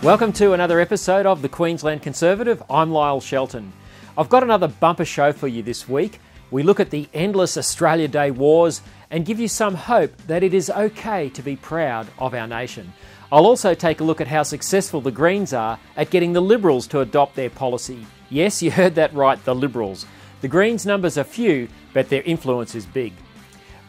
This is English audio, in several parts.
Welcome to another episode of the Queensland Conservative. I'm Lyle Shelton. I've got another bumper show for you this week. We look at the endless Australia Day wars and give you some hope that it is okay to be proud of our nation. I'll also take a look at how successful the Greens are at getting the Liberals to adopt their policy. Yes, you heard that right, the Liberals. The Greens' numbers are few, but their influence is big.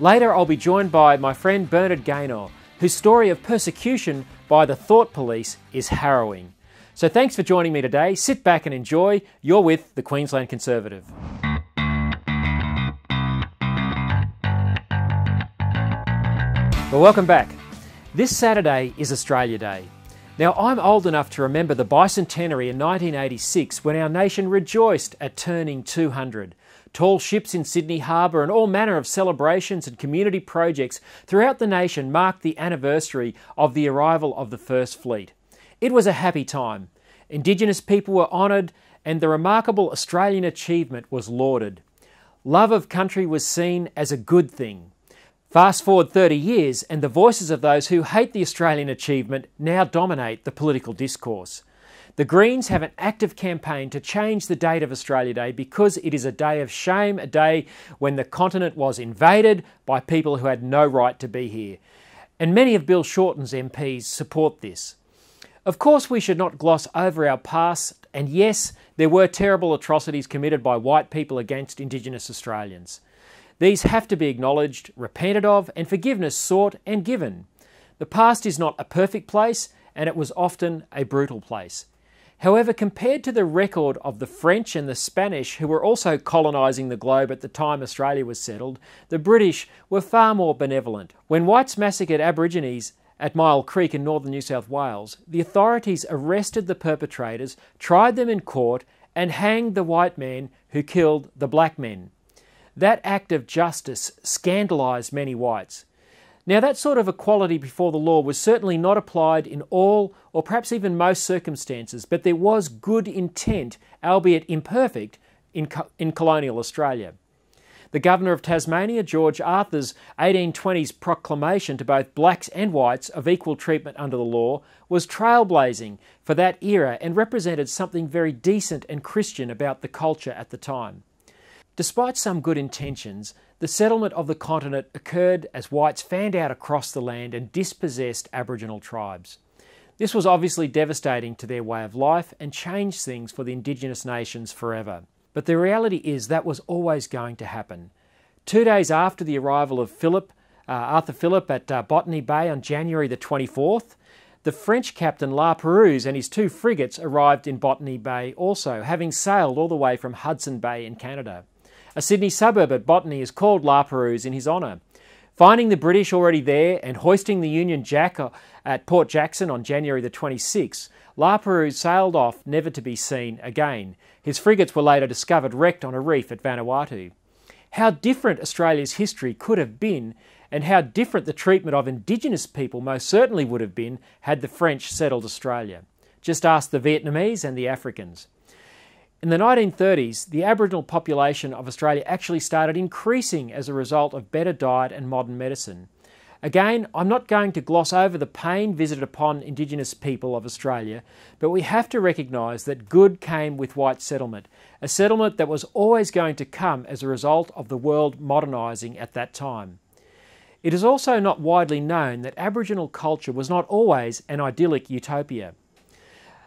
Later, I'll be joined by my friend Bernard Gaynor, whose story of persecution by the thought police is harrowing. So thanks for joining me today. Sit back and enjoy. You're with the Queensland Conservative. Well, welcome back. This Saturday is Australia Day. Now, I'm old enough to remember the bicentenary in 1986 when our nation rejoiced at turning 200. Tall ships in Sydney Harbour and all manner of celebrations and community projects throughout the nation marked the anniversary of the arrival of the First Fleet. It was a happy time. Indigenous people were honoured and the remarkable Australian achievement was lauded. Love of country was seen as a good thing. Fast forward 30 years and the voices of those who hate the Australian achievement now dominate the political discourse. The Greens have an active campaign to change the date of Australia Day because it is a day of shame, a day when the continent was invaded by people who had no right to be here. And many of Bill Shorten's MPs support this. Of course, we should not gloss over our past, and yes, there were terrible atrocities committed by white people against Indigenous Australians. These have to be acknowledged, repented of, and forgiveness sought and given. The past is not a perfect place, and it was often a brutal place. However, compared to the record of the French and the Spanish, who were also colonising the globe at the time Australia was settled, the British were far more benevolent. When whites massacred Aborigines at Mile Creek in northern New South Wales, the authorities arrested the perpetrators, tried them in court, and hanged the white men who killed the black men. That act of justice scandalised many whites. Now, that sort of equality before the law was certainly not applied in all or perhaps even most circumstances, but there was good intent, albeit imperfect, in colonial Australia. The Governor of Tasmania, George Arthur's 1820s proclamation to both blacks and whites of equal treatment under the law was trailblazing for that era and represented something very decent and Christian about the culture at the time. Despite some good intentions, the settlement of the continent occurred as whites fanned out across the land and dispossessed Aboriginal tribes. This was obviously devastating to their way of life and changed things for the Indigenous nations forever. But the reality is that was always going to happen. 2 days after the arrival of Arthur Phillip at Botany Bay on January the 24th, the French captain La Perouse and his 2 frigates arrived in Botany Bay also, having sailed all the way from Hudson Bay in Canada. A Sydney suburb at Botany is called La Perouse in his honour. Finding the British already there and hoisting the Union Jack at Port Jackson on January the 26th, La Perouse sailed off never to be seen again. His frigates were later discovered wrecked on a reef at Vanuatu. How different Australia's history could have been and how different the treatment of Indigenous people most certainly would have been had the French settled Australia. Just ask the Vietnamese and the Africans. In the 1930s, the Aboriginal population of Australia actually started increasing as a result of better diet and modern medicine. Again, I'm not going to gloss over the pain visited upon Indigenous people of Australia, but we have to recognise that good came with white settlement, a settlement that was always going to come as a result of the world modernising at that time. It is also not widely known that Aboriginal culture was not always an idyllic utopia.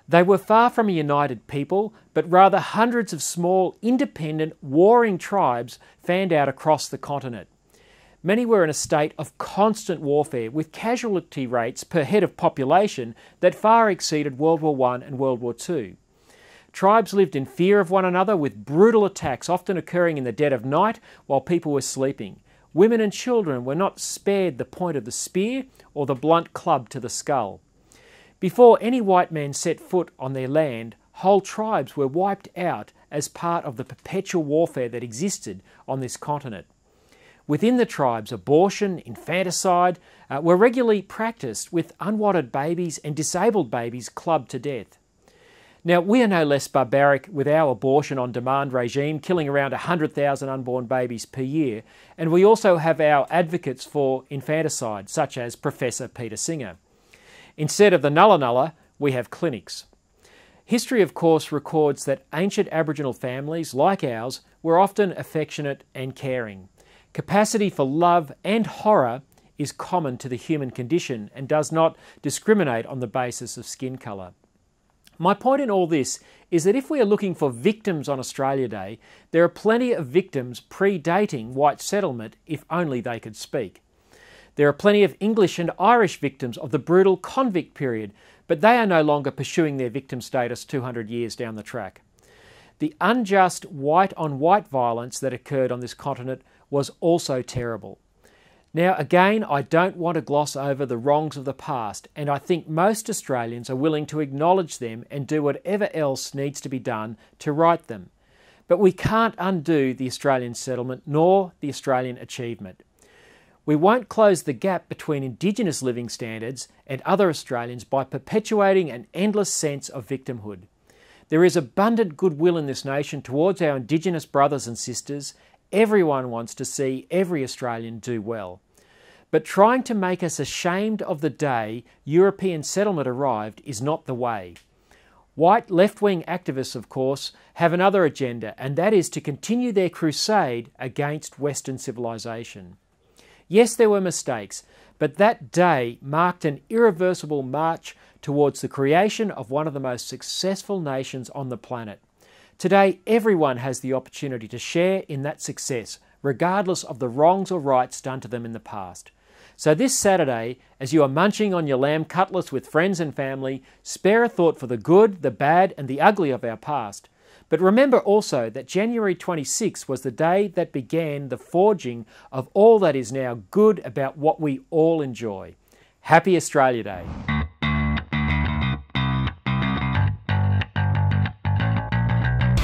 They were far from a united people, but rather hundreds of small, independent, warring tribes fanned out across the continent. Many were in a state of constant warfare, with casualty rates per head of population that far exceeded World War I and World War II. Tribes lived in fear of one another, with brutal attacks often occurring in the dead of night while people were sleeping. Women and children were not spared the point of the spear or the blunt club to the skull. Before any white man set foot on their land, whole tribes were wiped out as part of the perpetual warfare that existed on this continent. Within the tribes, abortion, infanticide were regularly practiced, with unwanted babies and disabled babies clubbed to death. Now, we are no less barbaric with our abortion-on-demand regime, killing around 100,000 unborn babies per year, and we also have our advocates for infanticide, such as Professor Peter Singer. Instead of the nulla nulla, we have clinics. History, of course, records that ancient Aboriginal families, like ours, were often affectionate and caring. Capacity for love and horror is common to the human condition and does not discriminate on the basis of skin colour. My point in all this is that if we are looking for victims on Australia Day, there are plenty of victims predating white settlement if only they could speak. There are plenty of English and Irish victims of the brutal convict period, but they are no longer pursuing their victim status 200 years down the track. The unjust white-on-white violence that occurred on this continent was also terrible. Now again, I don't want to gloss over the wrongs of the past, and I think most Australians are willing to acknowledge them and do whatever else needs to be done to right them. But we can't undo the Australian settlement nor the Australian achievement. We won't close the gap between Indigenous living standards and other Australians by perpetuating an endless sense of victimhood. There is abundant goodwill in this nation towards our Indigenous brothers and sisters. Everyone wants to see every Australian do well. But trying to make us ashamed of the day European settlement arrived is not the way. White left-wing activists, of course, have another agenda, and that is to continue their crusade against Western civilization. Yes, there were mistakes, but that day marked an irreversible march towards the creation of one of the most successful nations on the planet. Today, everyone has the opportunity to share in that success, regardless of the wrongs or rights done to them in the past. So this Saturday, as you are munching on your lamb cutlets with friends and family, spare a thought for the good, the bad, and the ugly of our past. But remember also that January 26 was the day that began the forging of all that is now good about what we all enjoy. Happy Australia Day.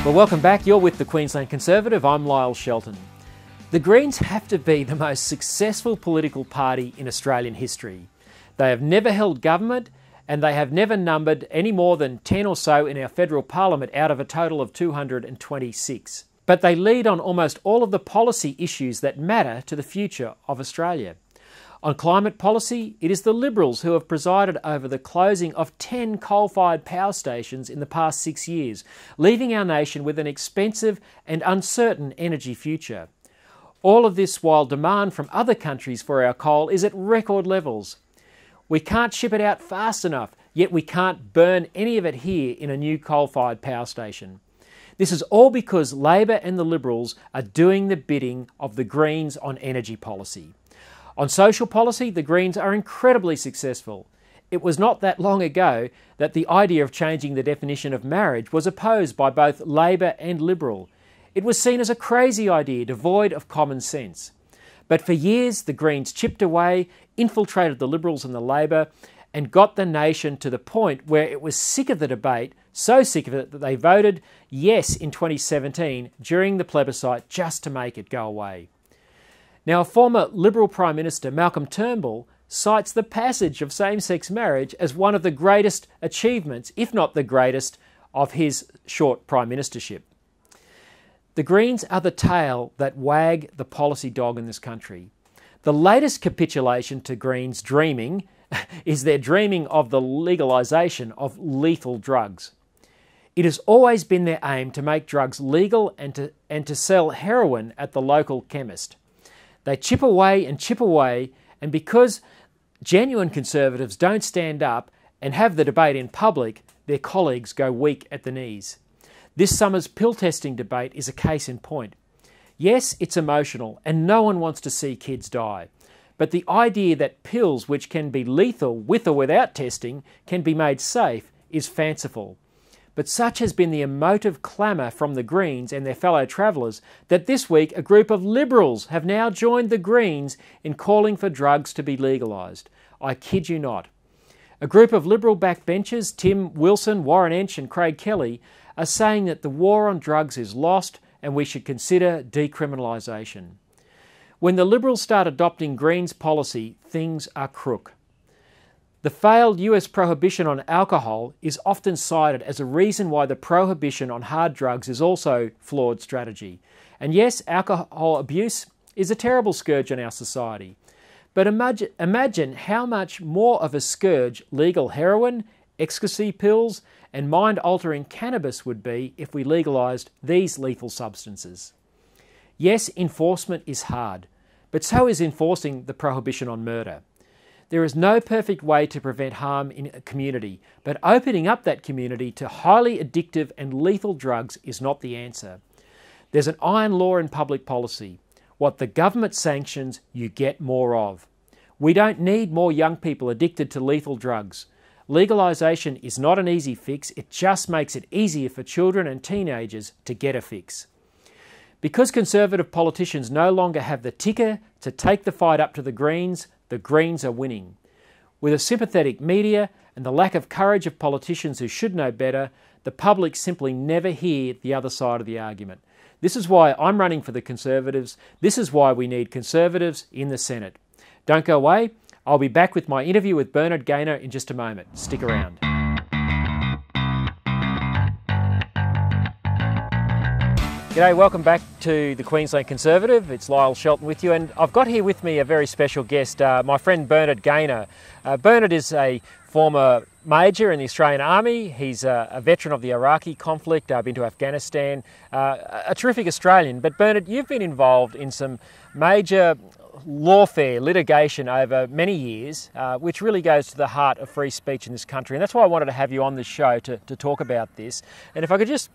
Well, welcome back. You're with the Queensland Conservative. I'm Lyle Shelton. The Greens have to be the most successful political party in Australian history. They have never held government, and they have never numbered any more than 10 or so in our federal parliament out of a total of 226. But they lead on almost all of the policy issues that matter to the future of Australia. On climate policy, it is the Liberals who have presided over the closing of 10 coal-fired power stations in the past 6 years, leaving our nation with an expensive and uncertain energy future. All of this while demand from other countries for our coal is at record levels. We can't ship it out fast enough, yet we can't burn any of it here in a new coal-fired power station. This is all because Labor and the Liberals are doing the bidding of the Greens on energy policy. On social policy, the Greens are incredibly successful. It was not that long ago that the idea of changing the definition of marriage was opposed by both Labor and Liberal. It was seen as a crazy idea, devoid of common sense. But for years, the Greens chipped away, infiltrated the Liberals and the Labor, and got the nation to the point where it was sick of the debate, so sick of it that they voted yes in 2017 during the plebiscite just to make it go away. Now, a former Liberal Prime Minister, Malcolm Turnbull, cites the passage of same-sex marriage as one of the greatest achievements, if not the greatest, of his short prime ministership. The Greens are the tail that wag the policy dog in this country. The latest capitulation to Greens' dreaming is their dreaming of the legalisation of lethal drugs. It has always been their aim to make drugs legal and to sell heroin at the local chemist. They chip away, and because genuine Conservatives don't stand up and have the debate in public, their colleagues go weak at the knees. This summer's pill testing debate is a case in point. Yes, it's emotional, and no one wants to see kids die. But the idea that pills which can be lethal with or without testing can be made safe is fanciful. But such has been the emotive clamour from the Greens and their fellow travellers that this week a group of Liberals have now joined the Greens in calling for drugs to be legalised. I kid you not. A group of Liberal backbenchers, Tim Wilson, Warren Entsch and Craig Kelly, are saying that the war on drugs is lost and we should consider decriminalisation. When the Liberals start adopting Greens policy, things are crook. The failed US prohibition on alcohol is often cited as a reason why the prohibition on hard drugs is also flawed strategy. And yes, alcohol abuse is a terrible scourge on our society. But imagine how much more of a scourge legal heroin, ecstasy pills, and mind-altering cannabis would be if we legalised these lethal substances. Yes, enforcement is hard, but so is enforcing the prohibition on murder. There is no perfect way to prevent harm in a community, but opening up that community to highly addictive and lethal drugs is not the answer. There's an iron law in public policy. What the government sanctions, you get more of. We don't need more young people addicted to lethal drugs. Legalisation is not an easy fix, it just makes it easier for children and teenagers to get a fix. Because Conservative politicians no longer have the ticker to take the fight up to the Greens are winning. With a sympathetic media and the lack of courage of politicians who should know better, the public simply never hear the other side of the argument. This is why I'm running for the Conservatives. This is why we need Conservatives in the Senate. Don't go away. I'll be back with my interview with Bernard Gaynor in just a moment. Stick around. G'day, welcome back to the Queensland Conservative. It's Lyle Shelton with you, and I've got here with me a very special guest, my friend Bernard Gaynor. Bernard is a former Major in the Australian Army. He's a veteran of the Iraqi conflict, been to Afghanistan, a terrific Australian. But Bernard, you've been involved in some major lawfare, litigation over many years, which really goes to the heart of free speech in this country. And that's why I wanted to have you on this show to talk about this. And if I could just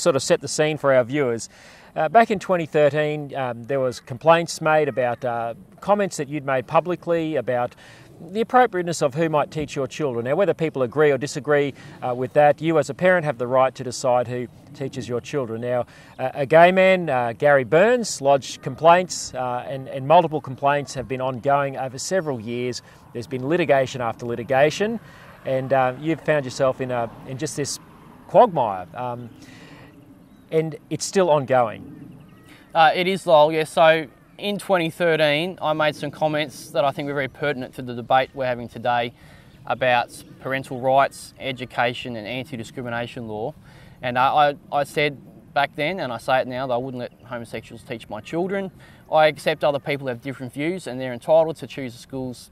sort of set the scene for our viewers. Back in 2013, there was complaints made about comments that you'd made publicly about the appropriateness of who might teach your children. Now, whether people agree or disagree with that, you as a parent have the right to decide who teaches your children. Now, a gay man, Gary Burns, lodged complaints, and multiple complaints have been ongoing over several years. There's been litigation after litigation, and you've found yourself in just this quagmire, and it's still ongoing. It is, Lyle, yeah. So in 2013, I made some comments that I think were very pertinent to the debate we're having today about parental rights, education and anti-discrimination law. And I said back then, and I say it now, that I wouldn't let homosexuals teach my children. I accept other people have different views and they're entitled to choose the schools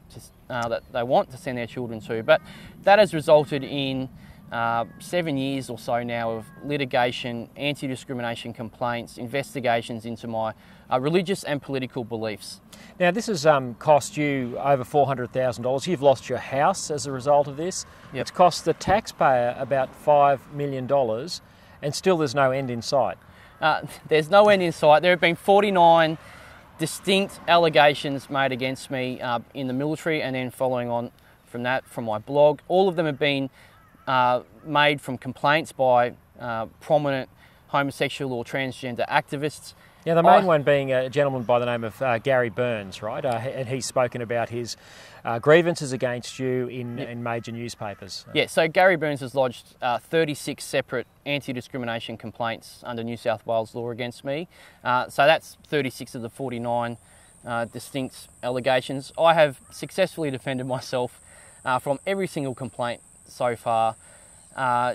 that they want to send their children to. But that has resulted in 7 years or so now of litigation, anti-discrimination complaints, investigations into my religious and political beliefs. Now, this has cost you over $400,000. You've lost your house as a result of this. Yep. It's cost the taxpayer about $5 million, and still there's no end in sight. There's no end in sight. There have been 49 distinct allegations made against me in the military, and then following on from that, from my blog. All of them have been made from complaints by prominent homosexual or transgender activists. Yeah, the main one being a gentleman by the name of Gary Burns, right? And he's spoken about his grievances against you in major newspapers. Yeah, so Gary Burns has lodged 36 separate anti-discrimination complaints under New South Wales law against me. So that's 36 of the 49 distinct allegations. I have successfully defended myself from every single complaint so far,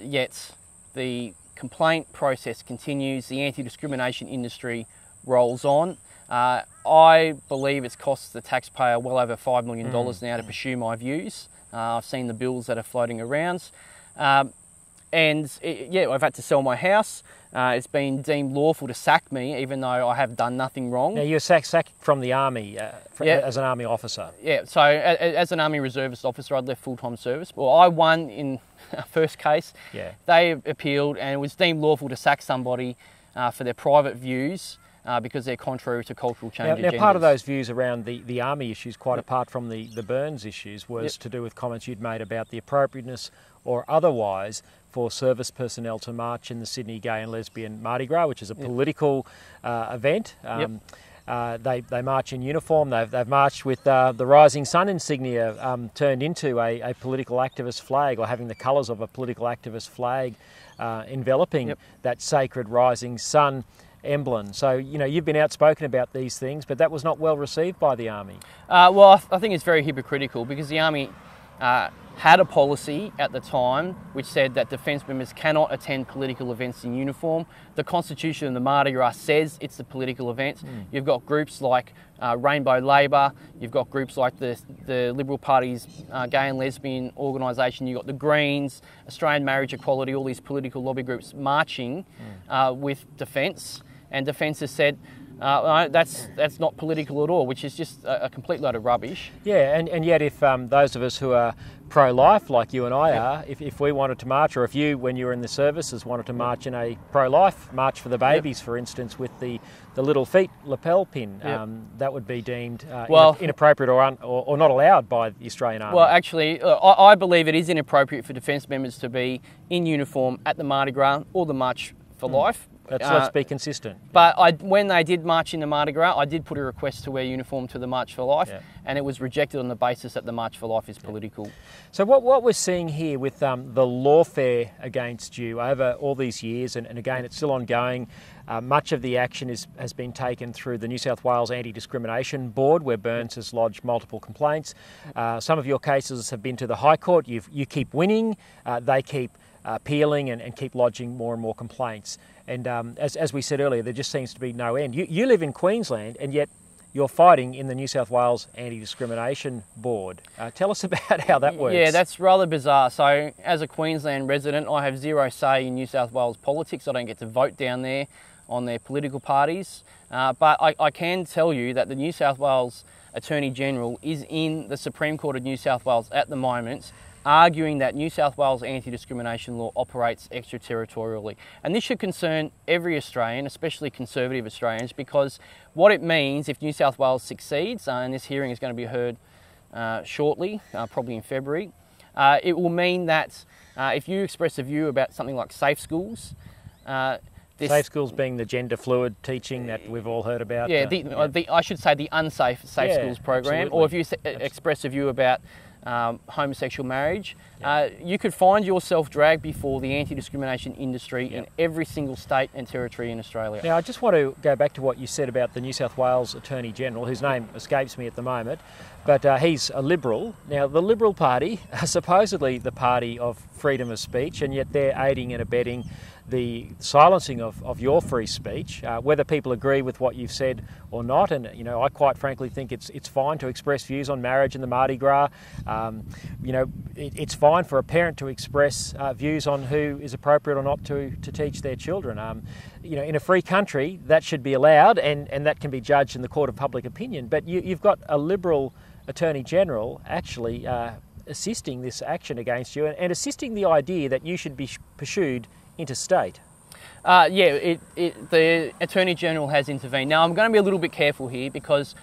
yet the complaint process continues, the anti-discrimination industry rolls on. I believe it's cost the taxpayer well over $5 million now to pursue my views. I've seen the bills that are floating around. I've had to sell my house. It's been deemed lawful to sack me, even though I have done nothing wrong. Now, you were sacked from the Army as an Army officer. Yeah, so as an Army Reservist officer, I'd left full-time service. Well, I won in a first case. Yeah. They appealed, and it was deemed lawful to sack somebody for their private views because they're contrary to cultural change agendas. Now, part of those views around the Army issues, quite apart from the Burns issues, was to do with comments you'd made about the appropriateness or otherwise for service personnel to march in the Sydney Gay and Lesbian Mardi Gras, which is a political event. They march in uniform. They've marched with the Rising Sun insignia turned into a political activist flag, or having the colours of a political activist flag enveloping that sacred Rising Sun emblem. So, you know, you've been outspoken about these things, but that was not well received by the Army. Well, I think it's very hypocritical because the Army had a policy at the time which said that defence members cannot attend political events in uniform. The Constitution of the Mardi Gras says it's a political event. You've got groups like Rainbow Labour, you've got groups like the Liberal Party's gay and lesbian organisation, you've got the Greens, Australian Marriage Equality, all these political lobby groups marching with Defence, and Defence has said, no, that's not political at all, which is just a complete load of rubbish. Yeah, and yet if those of us who are pro-life, like you and I are, if we wanted to march, or if you, when you were in the services, wanted to march in a pro-life march for the babies, for instance, with the little feet lapel pin, that would be deemed inappropriate or not allowed by the Australian Army. Well, actually, I believe it is inappropriate for defence members to be in uniform at the Mardi Gras or the March for Life. Let's be consistent. But when they did march in the Mardi Gras, I did put a request to wear uniform to the March for Life, and it was rejected on the basis that the March for Life is political. So what we're seeing here with the lawfare against you over all these years, and again, it's still ongoing. Much of the action has been taken through the New South Wales Anti-Discrimination Board, where Burns has lodged multiple complaints. Some of your cases have been to the High Court. You keep winning. They keep appealing and keep lodging more and more complaints. And as we said earlier, there just seems to be no end. You live in Queensland, and yet you're fighting in the New South Wales Anti-Discrimination Board. Tell us about how that works. Yeah, that's rather bizarre. So as a Queensland resident, I have zero say in New South Wales politics. I don't get to vote down there on their political parties. But I can tell you that the New South Wales Attorney General is in the Supreme Court of New South Wales at the moment, arguing that New South Wales anti-discrimination law operates extraterritorially. And this should concern every Australian, especially conservative Australians, because what it means if New South Wales succeeds, and this hearing is going to be heard shortly, probably in February, it will mean that if you express a view about something like safe schools, safe schools being the gender fluid teaching that we've all heard about. Yeah, I should say the unsafe safe schools program, absolutely. or if you express a view about homosexual marriage, you could find yourself dragged before the anti-discrimination industry in every single state and territory in Australia. Now, I just want to go back to what you said about the New South Wales Attorney General, whose name escapes me at the moment, but he's a Liberal. Now, the Liberal Party are supposedly the party of freedom of speech, and yet they're aiding and abetting the silencing of your free speech, whether people agree with what you've said or not. And I quite frankly think it's fine to express views on marriage and the Mardi Gras. It's fine for a parent to express views on who is appropriate or not to teach their children. In a free country, that should be allowed, and that can be judged in the court of public opinion. But you've got a Liberal Attorney General actually assisting this action against you and assisting the idea that you should be pursued interstate. The Attorney General has intervened. Now, I'm going to be a little bit careful here because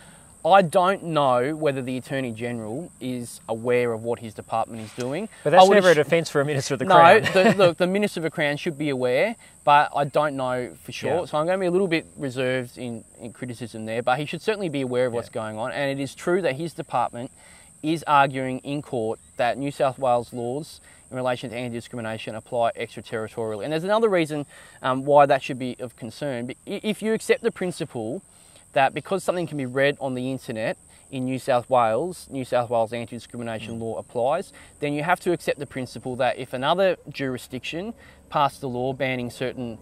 I don't know whether the Attorney General is aware of what his department is doing. But that's never a defence for a Minister of the Crown. No, the Minister of the Crown should be aware, but I don't know for sure. Yeah. So I'm going to be a little bit reserved in criticism there, but he should certainly be aware of what's going on. And it is true that his department is arguing in court that New South Wales laws in relation to anti-discrimination apply extraterritorially. And there's another reason why that should be of concern. But if you accept the principle that because something can be read on the internet in New South Wales anti-discrimination law applies, then you have to accept the principle that if another jurisdiction passed a law banning certain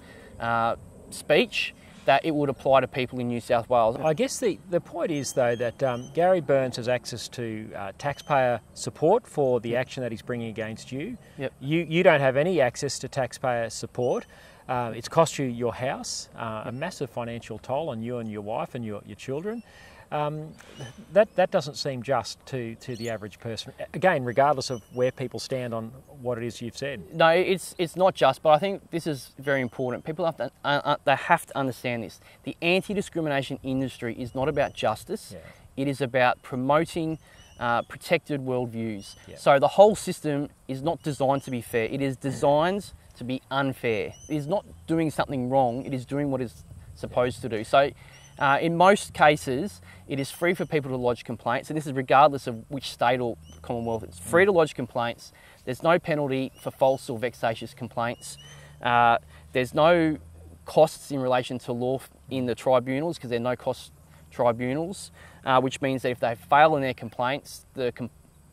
speech, that it would apply to people in New South Wales. I guess the point is, though, that Gary Burns has access to taxpayer support for the action that he's bringing against you. Yep. You don't have any access to taxpayer support. It's cost you your house, a massive financial toll on you and your wife and your children. That doesn't seem just to the average person. Again, regardless of where people stand on what it is you've said. No, it's not just, but I think this is very important. People have to understand this. The anti-discrimination industry is not about justice. Yeah. It is about promoting protected worldviews. Yeah. So the whole system is not designed to be fair. It is designed to be unfair. It is not doing something wrong. It is doing what it's supposed to do. So in most cases, it is free for people to lodge complaints, and this is regardless of which state or Commonwealth. It's free to lodge complaints. There's no penalty for false or vexatious complaints. There's no costs in relation to law in the tribunals because there are no cost tribunals, which means that if they fail in their complaints, the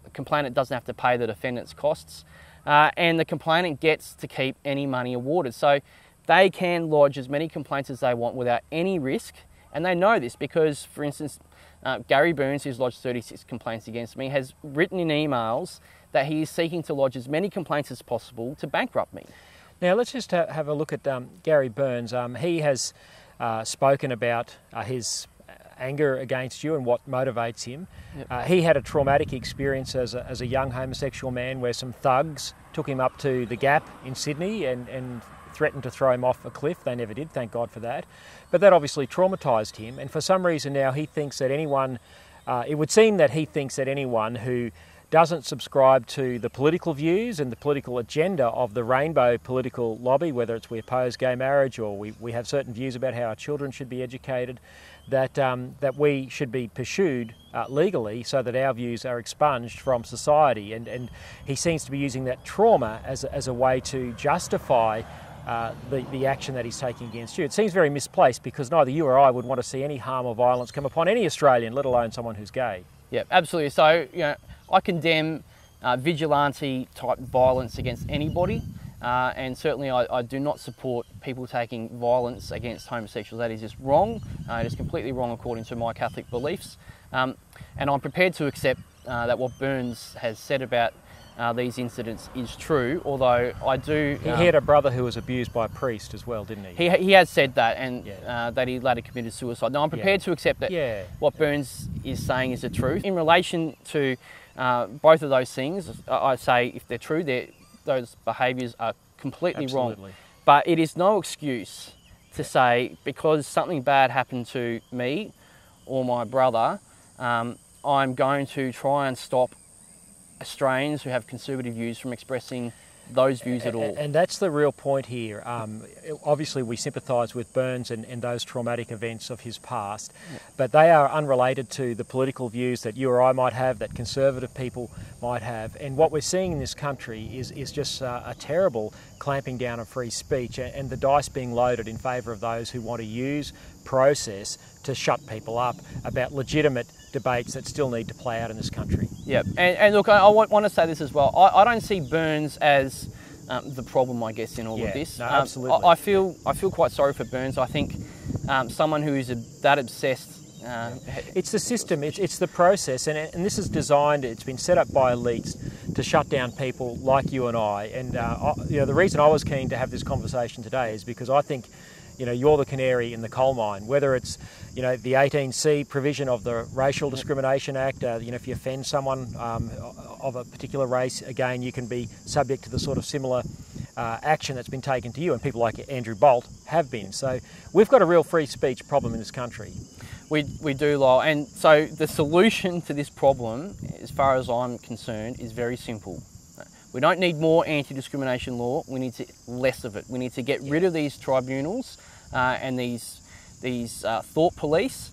the complainant doesn't have to pay the defendant's costs, and the complainant gets to keep any money awarded. So they can lodge as many complaints as they want without any risk, and they know this because, for instance, Gary Burns, who's lodged 36 complaints against me, has written in emails that he is seeking to lodge as many complaints as possible to bankrupt me. Now let's just have a look at Gary Burns. He has spoken about his anger against you and what motivates him. Yep. He had a traumatic experience as a young homosexual man where some thugs took him up to the Gap in Sydney and threatened to throw him off a cliff. They never did, thank God for that. But that obviously traumatised him, and for some reason now he thinks that anyone, it would seem that he thinks that anyone who doesn't subscribe to the political views and the political agenda of the rainbow political lobby, whether it's we oppose gay marriage or we have certain views about how our children should be educated, that we should be pursued legally so that our views are expunged from society. And he seems to be using that trauma as a way to justify the action that he's taking against you. It seems very misplaced because neither you or I would want to see any harm or violence come upon any Australian, let alone someone who's gay. Yeah, absolutely. So, I condemn vigilante type violence against anybody, and certainly I do not support people taking violence against homosexuals. That is just wrong. It is completely wrong according to my Catholic beliefs, and I'm prepared to accept that what Burns has said about these incidents is true, although I do... He had a brother who was abused by a priest as well, didn't he? He has said that, and that he later committed suicide. Now, I'm prepared to accept that what Burns is saying is the truth. In relation to both of those things, I say if they're true, those behaviours are completely wrong. But it is no excuse to say because something bad happened to me or my brother, I'm going to try and stop Australians who have conservative views from expressing those views at all. And that's the real point here. Obviously we sympathise with Burns and those traumatic events of his past, but they are unrelated to the political views that you or I might have, that conservative people might have. And what we're seeing in this country is just a terrible clamping down on free speech and the dice being loaded in favour of those who want to use process to shut people up about legitimate debates that still need to play out in this country. Yeah, and look, I want to say this as well. I don't see Burns as the problem, I guess, in all of this. No, absolutely. I feel quite sorry for Burns. I think someone who is that obsessed. It's the system, it's the process, and this is designed, it's been set up by elites to shut down people like you and I. And the reason I was keen to have this conversation today is because I think you're the canary in the coal mine, whether it's, the 18C provision of the Racial Discrimination Act, if you offend someone of a particular race, again, you can be subject to the sort of similar action that's been taken to you, and people like Andrew Bolt have been. So we've got a real free speech problem in this country. We do, Lyle, and so the solution to this problem, as far as I'm concerned, is very simple. We don't need more anti-discrimination law, we need less of it. We need to get rid of these tribunals and these thought police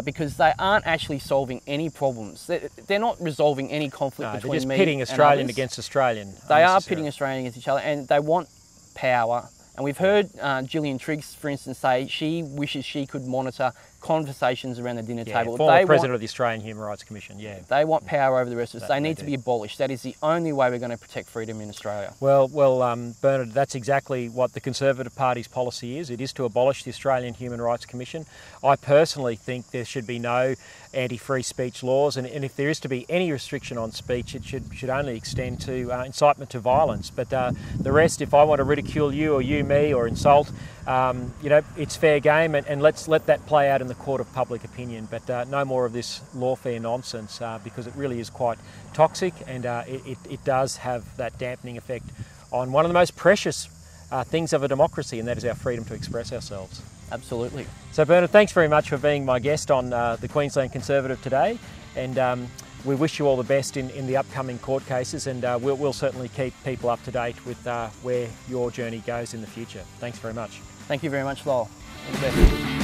because they aren't actually solving any problems. They're not resolving any conflict between me and others. They're just pitting Australian against Australian. They are pitting Australian against each other, and they want power. And we've heard Gillian Triggs, for instance, say she wishes she could monitor conversations around the dinner table. Former president of the Australian Human Rights Commission, They want power over the rest of us. They need to be abolished. That is the only way we're going to protect freedom in Australia. Well, Bernard, that's exactly what the Conservative Party's policy is. It is to abolish the Australian Human Rights Commission. I personally think there should be no anti-free speech laws, and if there is to be any restriction on speech, it should only extend to incitement to violence. But the rest, if I want to ridicule you or you me or insult, it's fair game, and let's let that play out in the court of public opinion. But no more of this lawfare nonsense because it really is quite toxic, and it does have that dampening effect on one of the most precious things of a democracy, and that is our freedom to express ourselves. Absolutely. So Bernard, thanks very much for being my guest on the Queensland Conservative today, and we wish you all the best in the upcoming court cases, and we'll certainly keep people up to date with where your journey goes in the future. Thanks very much. Thank you very much, Lowell. All the best.